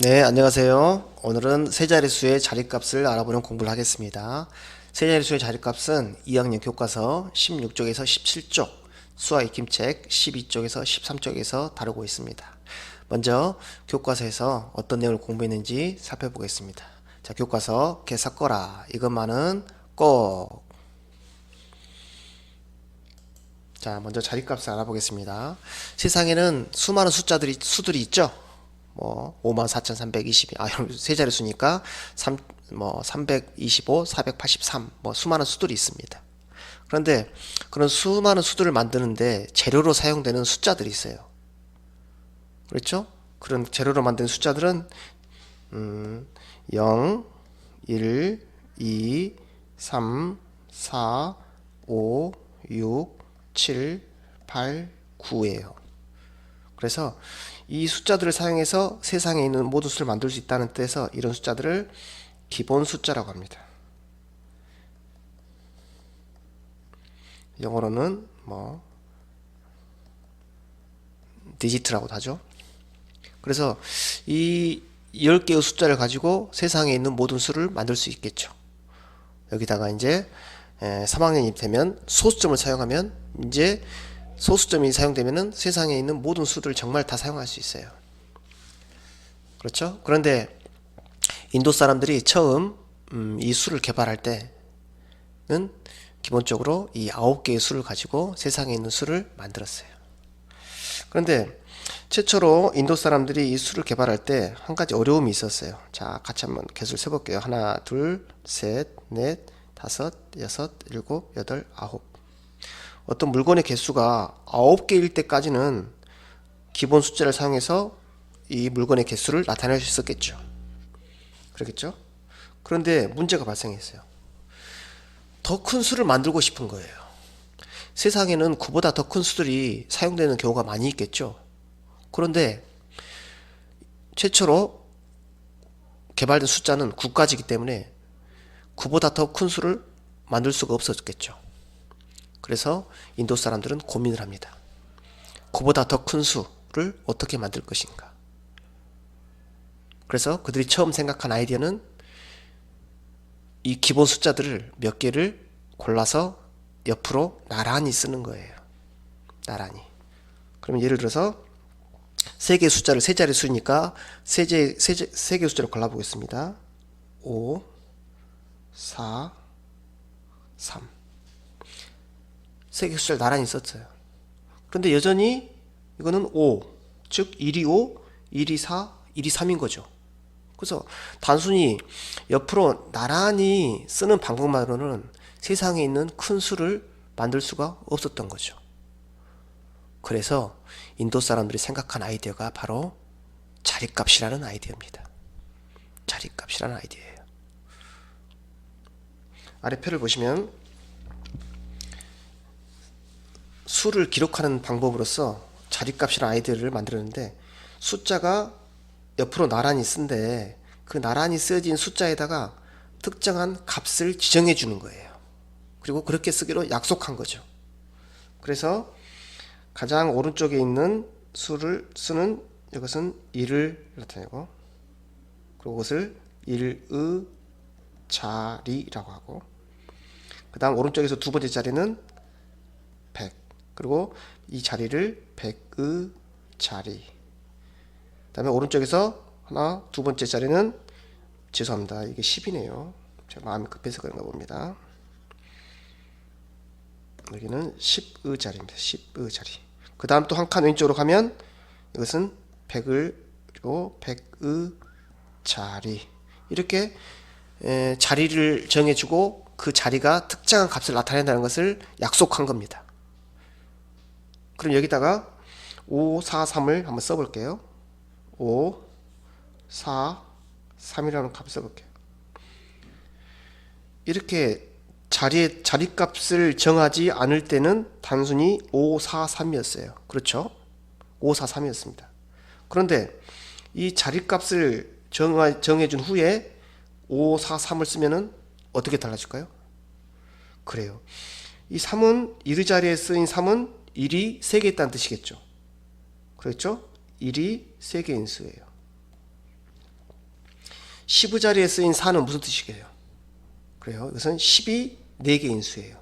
네, 안녕하세요. 오늘은 세자릿수의 자릿값을 알아보는 공부를 하겠습니다. 세자릿수의 자릿값은 2학년 교과서 16쪽에서 17쪽, 수학 익힘책 12쪽에서 13쪽에서 다루고 있습니다. 먼저 교과서에서 어떤 내용을 공부했는지 살펴보겠습니다. 자, 교과서 개사거라 이것만은 꼭. 자, 먼저 자릿값을 알아보겠습니다. 세상에는 수많은 수들이 있죠. 54,320, 세 자릿수니까 325, 483, 수많은 수들이 있습니다. 그런데 그런 수많은 수들을 만드는데 재료로 사용되는 숫자들이 있어요. 그렇죠? 그런 재료로 만든 숫자들은 0, 1, 2, 3, 4, 5, 6, 7, 8, 9예요. 그래서 이 숫자들을 사용해서 세상에 있는 모든 수를 만들 수 있다는 뜻에서 이런 숫자들을 기본 숫자라고 합니다. 영어로는 디지트라고도 하죠. 그래서 이 10개의 숫자를 가지고 세상에 있는 모든 수를 만들 수 있겠죠. 여기다가 이제 3학년이 되면 소수점을 사용하면 이제 소수점이 사용되면은 세상에 있는 모든 수들을 정말 다 사용할 수 있어요. 그렇죠? 그런데 인도 사람들이 처음 이 수를 개발할 때는 기본적으로 이 9개의 수를 가지고 세상에 있는 수를 만들었어요. 그런데 최초로 인도 사람들이 이 수를 개발할 때 한 가지 어려움이 있었어요. 자, 같이 한번 개수를 세볼게요. 하나, 둘, 셋, 넷, 다섯, 여섯, 일곱, 여덟, 아홉. 어떤 물건의 개수가 9개일 때까지는 기본 숫자를 사용해서 이 물건의 개수를 나타낼 수 있었겠죠. 그렇겠죠? 그런데 문제가 발생했어요. 더 큰 수를 만들고 싶은 거예요. 세상에는 9보다 더 큰 수들이 사용되는 경우가 많이 있겠죠. 그런데 최초로 개발된 숫자는 9까지이기 때문에 9보다 더 큰 수를 만들 수가 없었겠죠. 그래서 인도 사람들은 고민을 합니다. 9보다 더 큰 수를 어떻게 만들 것인가. 그래서 그들이 처음 생각한 아이디어는 이 기본 숫자들을 몇 개를 골라서 옆으로 나란히 쓰는 거예요. 나란히. 그러면 예를 들어서 세 개의 숫자를 세 자리 수니까 세 개의 숫자를 골라보겠습니다. 5, 4, 3. 세 개의 숫자를 나란히 썼어요. 그런데 여전히 이거는 5, 즉 1이 5, 1이 4, 1이 3인 거죠. 그래서 단순히 옆으로 나란히 쓰는 방법만으로는 세상에 있는 큰 수를 만들 수가 없었던 거죠. 그래서 인도 사람들이 생각한 아이디어가 바로 자릿값이라는 아이디어입니다. 자릿값이라는 아이디어예요. 아래 표를 보시면 수를 기록하는 방법으로서 자릿값이라는 아이디어를 만들었는데 숫자가 옆으로 나란히 쓴데 그 나란히 쓰여진 숫자에다가 특정한 값을 지정해 주는 거예요. 그리고 그렇게 쓰기로 약속한 거죠. 그래서 가장 오른쪽에 있는 수를 쓰는 이것은 1을 나타내고 그리고 이것을 1의 자리라고 하고 그 다음 오른쪽에서 두 번째 자리는 100 그리고 이 자리를 100의 자리 그 다음에 오른쪽에서 두 번째 자리는 죄송합니다. 이게 10이네요. 제가 마음이 급해서 그런가 봅니다. 여기는 10의 자리입니다. 10의 자리. 그 다음 또 한 칸 왼쪽으로 가면 이것은 100을 그리고 100의 자리 이렇게 자리를 정해주고 그 자리가 특정한 값을 나타낸다는 것을 약속한 겁니다. 그럼 여기다가 5, 4, 3을 한번 써볼게요. 5, 4, 3이라는 값을 써볼게요. 이렇게 자리값을 정하지 않을 때는 단순히 5, 4, 3이었어요. 그렇죠? 5, 4, 3이었습니다. 그런데 이 자리값을 정해준 후에 5, 4, 3을 쓰면은 어떻게 달라질까요? 그래요. 이 3은 1의 자리에 쓰인 3은 1이 3개 있다는 뜻이겠죠. 그렇죠? 1이 3개인 수예요. 10의 자리에 쓰인 4는 무슨 뜻이게요? 그래요. 이것은 10이 4개인 수예요.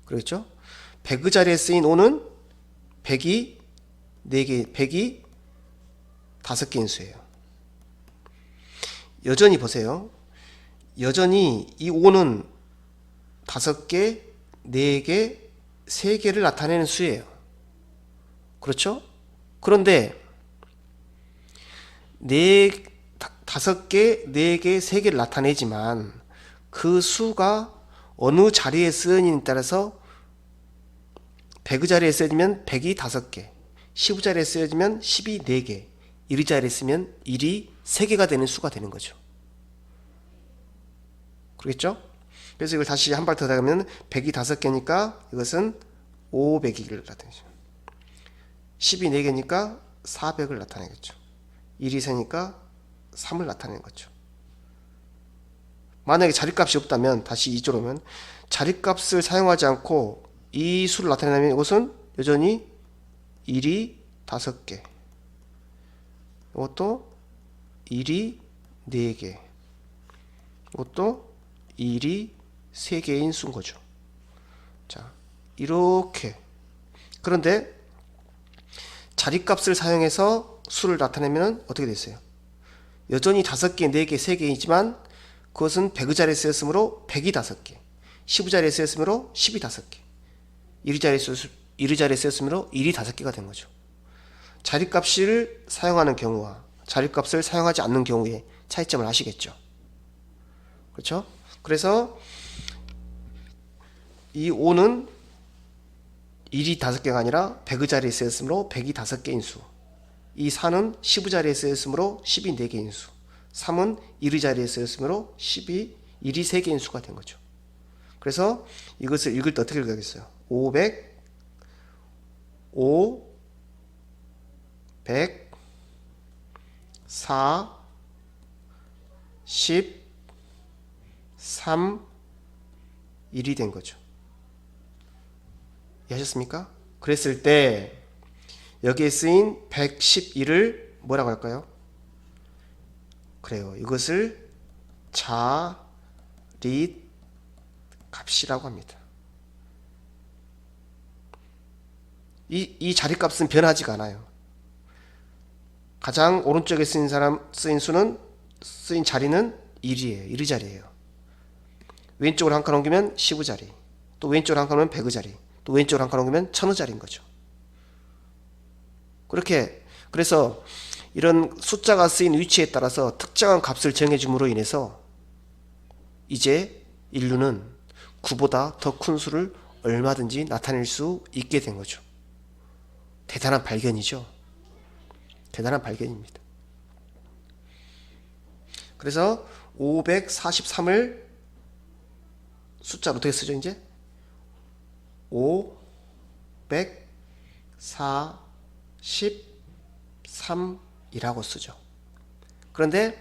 그렇죠? 100의 자리에 쓰인 5는 100이 4개, 100이 5개인 수예요. 여전히 보세요. 여전히 이 5는 5개, 4개, 3개를 나타내는 수예요. 그렇죠? 그런데 5개, 4개, 3개를 나타내지만 그 수가 어느 자리에 쓰여있느냐에 따라서 100의 자리에 쓰여지면 100이 5개, 10의 자리에 쓰여지면 10이 4개, 1의 자리에 쓰면 1이 3개가 되는 수가 되는 거죠. 그렇겠죠? 그래서 이걸 다시 한 발 더 나가면 100이 5개니까 이것은 500을 나타내죠. 10이 4개니까 400을 나타내겠죠. 1이 세니까 3을 나타내는 거죠. 만약에 자리값이 없다면 다시 2조로 오면 자리값을 사용하지 않고 이 수를 나타내면 이것은 여전히 1이 5개, 이것도 1이 4개, 이것도 1이 3개인 수인 거죠. 자, 이렇게. 그런데 자리값을 사용해서 수를 나타내면 어떻게 됐어요? 여전히 5개, 4개, 3개이지만 그것은 100의 자리에 쓰였으므로 100이 5개, 10의 자리에 쓰였으므로 10이 5개, 1의 자리에 쓰였으므로 1이 5개가 된 거죠. 자리값을 사용하는 경우와 자리값을 사용하지 않는 경우의 차이점을 아시겠죠? 그렇죠? 그래서 이 5는 1이 5개가 아니라 100의 자리에 쓰였으므로 100이 5개인 수, 이 4는 10의 자리에 쓰였으므로 10이 4개인 수, 3은 1의 자리에 쓰였으므로 1이 3개인 수가 된 거죠. 그래서 이것을 읽을 때 어떻게 읽어야겠어요? 500, 5, 100, 4, 10, 3, 1이 된 거죠. 이해하셨습니까? 그랬을 때 여기에 쓰인 111을 뭐라고 할까요? 그래요. 이것을 자리값이라고 합니다. 이 자리값은 변하지가 않아요. 가장 오른쪽에 쓰인 수는 쓰인 자리는 1이에요. 1의 자리예요. 왼쪽으로 한 칸 옮기면 10의 자리, 또 왼쪽으로 한 칸 옮기면 100의 자리, 또 왼쪽으로 한 칸 옮기면 1000의 자리인 거죠. 그렇게 그래서 이런 숫자가 쓰인 위치에 따라서 특정한 값을 정해줌으로 인해서 이제 인류는 9보다 더 큰 수를 얼마든지 나타낼 수 있게 된 거죠. 대단한 발견이죠. 대단한 발견입니다. 그래서 543을 숫자로 어떻게 쓰죠? 이제 543이라고 쓰죠. 그런데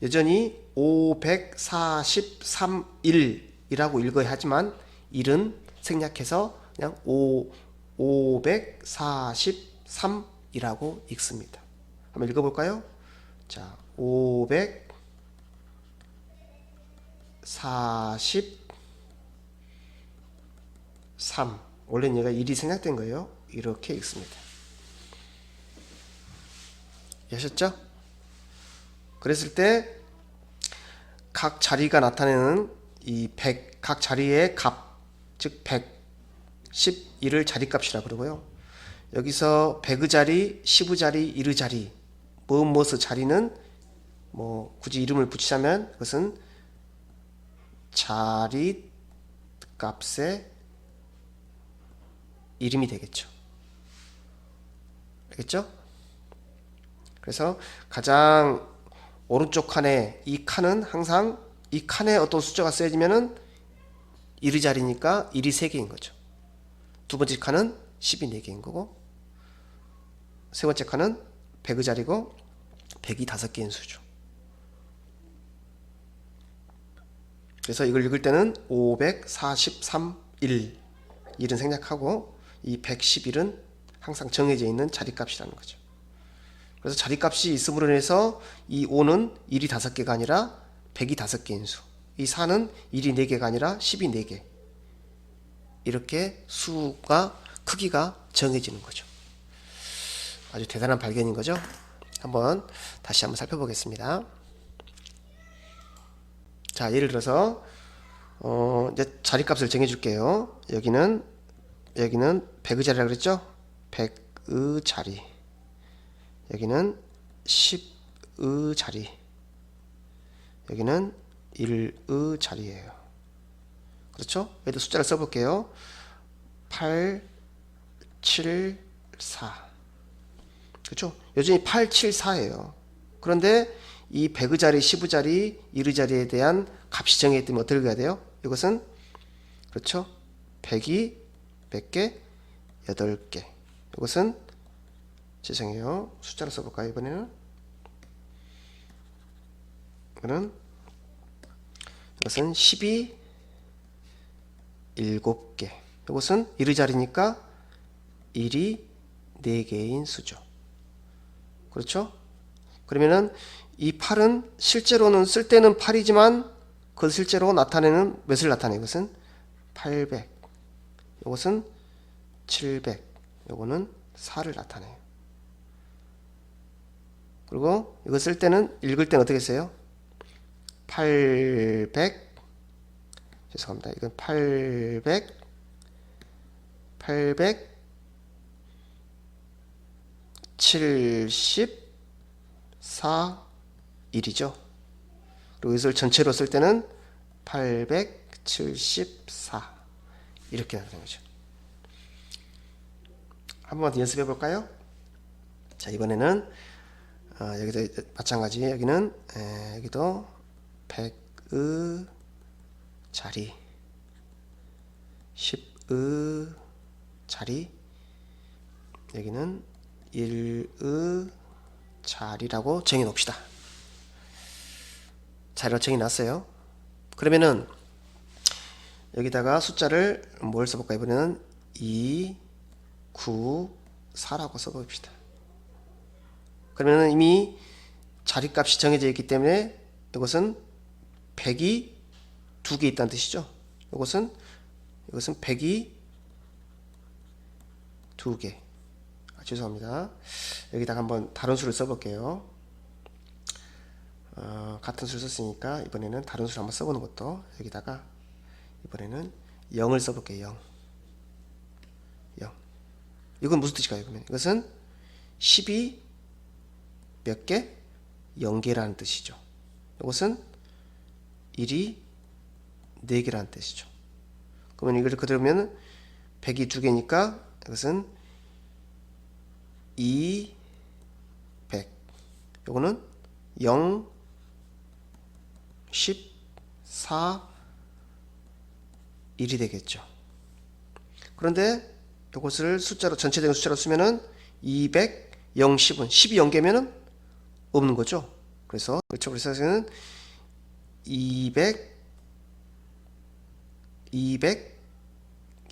여전히 543일이라고 읽어야 하지만 1은 생략해서 그냥 543이라고 읽습니다. 한번 읽어볼까요? 자, 543. 원래는 얘가 1이 생략된 거예요. 이렇게 읽습니다. 이해하셨죠? 그랬을 때 각 자리가 나타내는 이 100, 각 자리의 값, 즉 111을 자리값이라고 그러고요. 여기서 100의 자리, 10의 자리, 1의 자리, 무엇의 자리는 뭐 굳이 이름을 붙이자면 그것은 자리값의 이름이 되겠죠. 알겠죠? 그래서 가장 오른쪽 칸에 이 칸은 항상 이 칸에 어떤 숫자가 쓰여지면은 1의 자리니까 1이 3개인 거죠. 두 번째 칸은 10이 4개인 거고, 세 번째 칸은 100의 자리고 100이 5개인 수죠. 그래서 이걸 읽을 때는 543일, 1은 생략하고 이 111은 항상 정해져 있는 자리값이라는 거죠. 그래서 자리값이 있음으로 인해서 이 5는 1이 5개가 아니라 100이 5개인 수, 이 4는 1이 4개가 아니라 10이 4개, 이렇게 수가 크기가 정해지는 거죠. 아주 대단한 발견인 거죠. 다시 한번 살펴보겠습니다. 자, 예를 들어서 이제 자리값을 정해 줄게요. 여기는 100의 자리라고 그랬죠? 100의 자리. 여기는 10의 자리. 여기는 1의 자리예요. 그렇죠? 얘도 숫자를 써볼게요. 8, 7, 4. 그렇죠? 여전히 8, 7, 4예요. 그런데 이 100의 자리, 10의 자리, 1의 자리에 대한 값이 정해있기 때문에 어떻게 해야 돼요? 이것은 그렇죠? 100이 몇 개? 8개. 이것은 죄송해요. 숫자로 써볼까요? 이번에는 이것은 10이 7개. 이것은 1의 자리니까 1이 4개인 수죠. 그렇죠? 그러면은 이 8은 실제로는 쓸 때는 8이지만 그걸 실제로 나타내는 몇을 나타내? 이것은 800. 이것은 700. 이거는 4를 나타내요. 그리고 이거 쓸 때는 읽을 때는 어떻게 써요? 800. 죄송합니다. 이건 800 74 1이죠. 그리고 이것을 전체로 쓸 때는 874 이렇게 나타나는 거죠. 한번 더 연습해 볼까요? 자, 이번에는 여기도 마찬가지. 여기는 여기도 100의 자리, 10의 자리, 여기는 1의 자리라고 정해 놓읍시다. 자리로 정해 놨어요. 그러면은 여기다가 숫자를 뭘 써볼까? 이번에는 2, 9, 4라고 써봅시다. 그러면은 이미 자리값이 정해져 있기 때문에 이것은 100이 2개 있다는 뜻이죠. 이것은 100이 2개. 죄송합니다. 여기다가 한번 다른 수를 써볼게요. 같은 수를 썼으니까 이번에는 다른 수를 한번 써보는 것도, 여기다가 이번에는 0을 써볼게요. 0. 이건 무슨 뜻일까요? 그러면 이것은 10이 몇 개? 0개라는 뜻이죠. 이것은 1이 4개라는 뜻이죠. 그러면 이걸 그대로면 100이 2개니까 이것은 2, 100. 요거는 0, 10, 4, 1이 되겠죠. 그런데 이것을 숫자로, 전체적인 숫자로 쓰면은 200, 0, 10은 10이 0개면은 없는 거죠. 그래서 그래서 저는 200,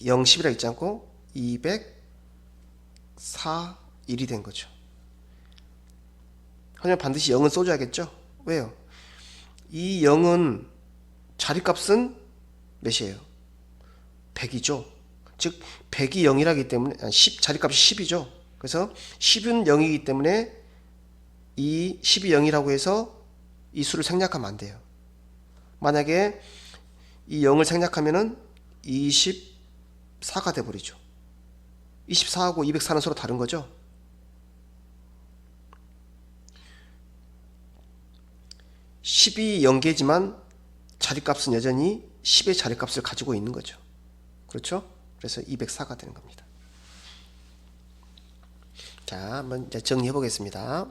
0, 10이라 있지 않고 200, 4, 1이 된 거죠. 하지만 반드시 0은 써줘야겠죠. 왜요? 이 0은 자리값은 몇이에요? 100이죠. 즉 100이 0이라기 때문에 10, 자리값이 10이죠. 그래서 10은 0이기 때문에 이 10이 0이라고 해서 이 수를 생략하면 안 돼요. 만약에 이 0을 생략하면은 24가 돼 버리죠. 24하고 204는 서로 다른 거죠. (10이) 0개지만 자리값은 여전히 10의 자리값을 가지고 있는 거죠. 그렇죠? 그래서 204가 되는 겁니다. 자, 한번 이제 정리해 보겠습니다.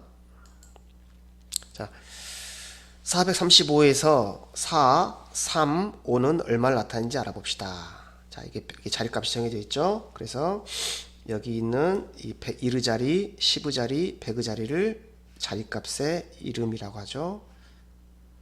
자, 435에서 4, 3, 5는 얼마를 나타내는지 알아봅시다. 자, 이게 자리값이 정해져 있죠. 그래서 여기 있는 이 1의 자리, 10의 자리, 100의 자리를 자리값의 이름이라고 하죠.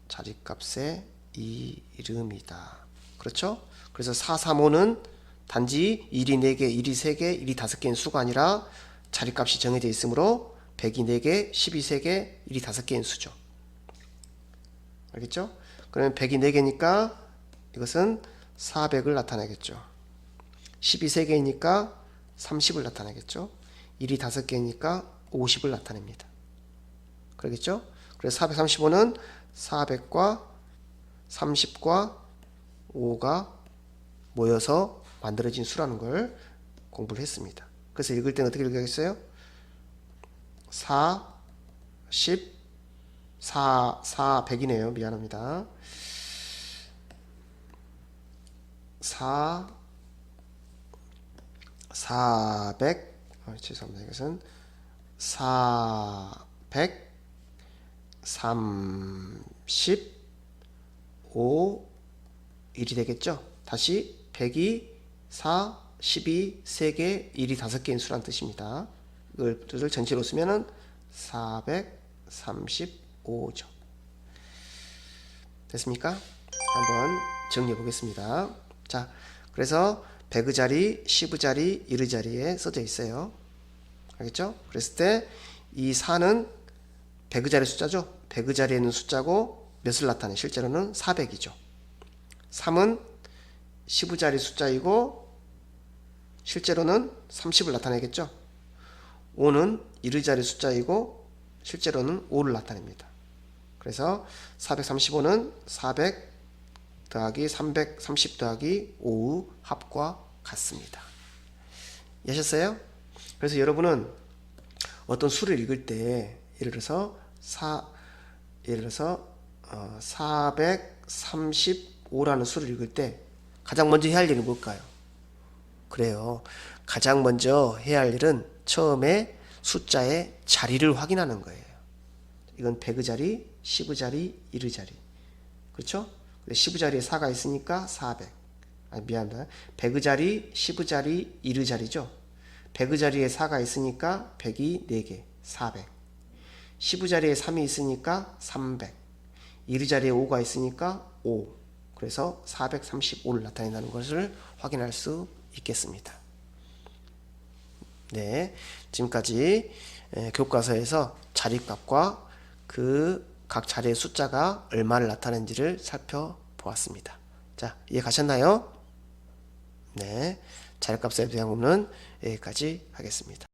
자리값의 이름이다. 그렇죠? 그래서 4, 3, 5는 단지 1이 4개, 1이 3개, 1이 5개인 수가 아니라 자리값이 정해져 있으므로 100이 4개, 10이 3개, 1이 5개인 수죠. 알겠죠? 그러면 100이 4개니까 이것은 400을 나타내겠죠. 10이 3개이니까 30을 나타내겠죠. 1이 5개니까 50을 나타냅니다. 그러겠죠? 그래서 435는 400과 30과 5가 모여서 만들어진 수라는 걸 공부를 했습니다. 그래서 읽을 때는 어떻게 읽어야겠어요? 4, 10, 100이네요. 미안합니다. 400, 죄송합니다. 이것은 400, 35, 1이 되겠죠? 다시 100이 4, 10이 3개, 1이 5개인 수란 뜻입니다. 이걸 전체로 쓰면은 435죠. 됐습니까? 한번 정리해 보겠습니다. 자, 그래서 100의 자리, 10의 자리, 1의 자리에 써져 있어요. 알겠죠? 그랬을 때 이 4는 100의 자리 숫자죠. 100의 자리에 있는 숫자고 몇을 나타내? 실제로는 400이죠. 3은 10의 자리 숫자이고 실제로는 30을 나타내겠죠. 5는 1의 자리 숫자이고 실제로는 5를 나타냅니다. 그래서 435는 400 더하기 330 더하기 5의 합과 같습니다. 이해하셨어요? 그래서 여러분은 어떤 수를 읽을 때 예를 들어서 435라는 수를 읽을 때 가장 먼저 해야 할 일은 뭘까요? 그래요. 가장 먼저 해야 할 일은 처음에 숫자의 자리를 확인하는 거예요. 이건 100의 자리, 10의 자리, 1의 자리. 그렇죠? 10의 자리에 4가 있으니까 400. 미안합니다. 100의 자리, 10의 자리, 1의 자리죠. 100의 자리에 4가 있으니까 100이 4개, 400. 10의 자리에 3이 있으니까 300. 1의 자리에 5가 있으니까 5. 그래서 435를 나타낸다는 것을 확인할 수 있겠습니다. 네, 지금까지 교과서에서 자리값과 그 각 자리의 숫자가 얼마를 나타내는지를 살펴보았습니다. 자, 이해 가셨나요? 네, 자리값에 대한 부분은 여기까지 하겠습니다.